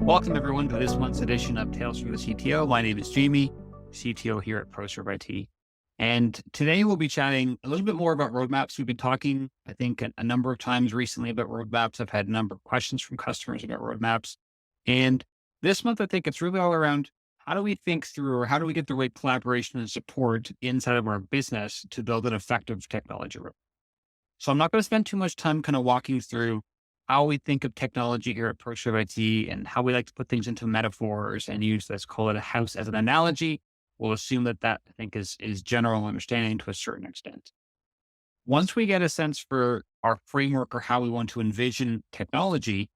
Welcome everyone to this month's edition of Tales from the CTO. My name is Jamie, CTO here at ProServeIt. And today we'll be chatting a little bit more about roadmaps. We've been talking, I think, a number of times recently about roadmaps. I've had a number of questions from customers about roadmaps. And this month, I think it's really all around how do we think through or how do we get the right collaboration and support inside of our business to build an effective technology roadmap. So I'm not going to spend too much time kind of walking through how we think of technology here at ProServeIt and how we like to put things into metaphors and use, let's call it a house as an analogy. We'll assume that I think is general understanding to a certain extent. Once we get a sense for our framework or how we want to envision technology,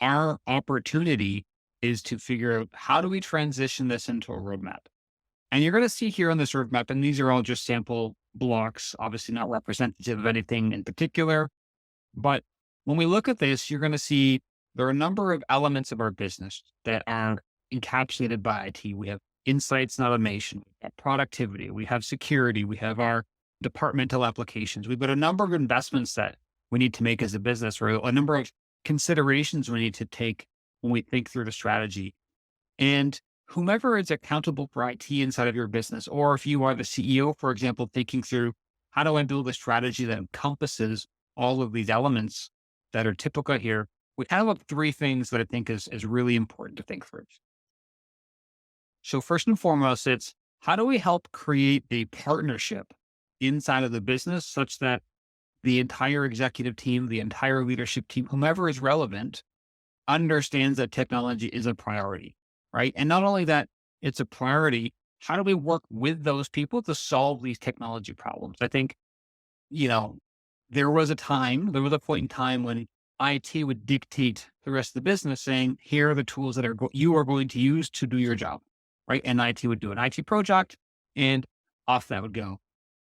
our opportunity is to figure out how do we transition this into a roadmap. And you're going to see here on this roadmap, and these are all just sample blocks, obviously not representative of anything in particular, but when we look at this, you're going to see there are a number of elements of our business that are encapsulated by IT. We have insights and automation, we have productivity, we have security, we have our departmental applications. We've got a number of investments that we need to make as a business, or a number of considerations we need to take when we think through the strategy. And whomever is accountable for IT inside of your business, or if you are the CEO, for example, thinking through how do I build a strategy that encompasses all of these elements that are typical here, we have three things that I think is really important to think through. So first and foremost, it's how do we help create a partnership inside of the business such that the entire executive team, the entire leadership team, whomever is relevant, understands that technology is a priority, right? And not only that it's a priority, how do we work with those people to solve these technology problems? I think, there was a point in time when IT would dictate the rest of the business saying, here are the tools that you are going to use to do your job, right? And IT would do an IT project and off that would go.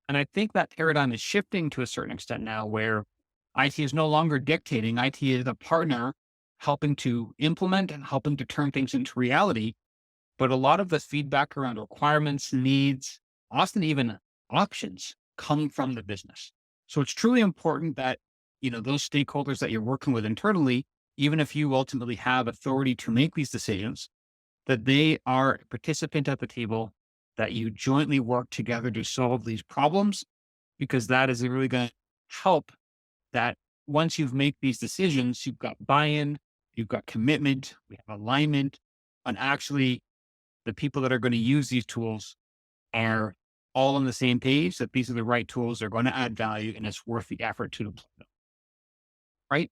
And I think that paradigm is shifting to a certain extent now where IT is no longer dictating. IT is a partner helping to implement and helping to turn things into reality. But a lot of the feedback around requirements, needs, often even options come from the business. So it's truly important that, those stakeholders that you're working with internally, even if you ultimately have authority to make these decisions, that they are a participant at the table, that you jointly work together to solve these problems, because that is really going to help that once you've made these decisions, you've got buy-in, you've got commitment, we have alignment, and actually the people that are going to use these tools are all on the same page that these are the right tools, they're going to add value, and it's worth the effort to deploy them, right?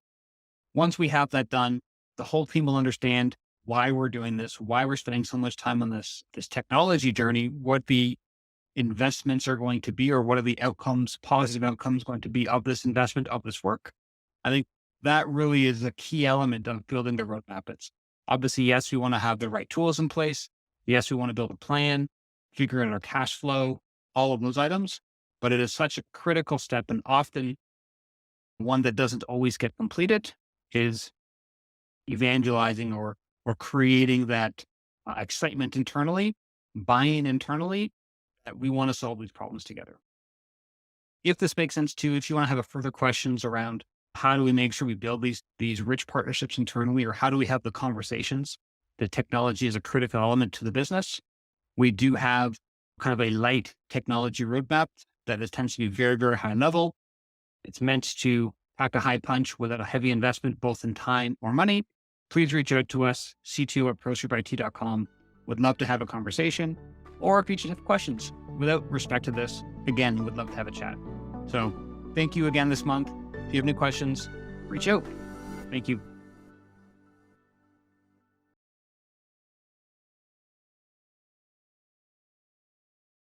Once we have that done, the whole team will understand why we're doing this, why we're spending so much time on this technology journey, what the investments are going to be, or what are the outcomes, positive outcomes going to be of this investment, of this work. I think that really is a key element of building the roadmap. It's obviously, yes, we want to have the right tools in place. Yes, we want to build a plan, figure out our cash flow, all of those items, but it is such a critical step, and often one that doesn't always get completed is evangelizing or creating that excitement internally, buying internally, that we want to solve these problems together. If this makes sense too, if you want to have further questions around how do we make sure we build these rich partnerships internally, or how do we have the conversations, the technology is a critical element to the business. We do have kind of a light technology roadmap that tends to be very, very high level. It's meant to pack a high punch without a heavy investment, both in time or money. Please reach out to us, CTO at ProServeIt.com. Would love to have a conversation. Or if you just have questions without respect to this, again, would love to have a chat. So thank you again this month. If you have any questions, reach out. Thank you.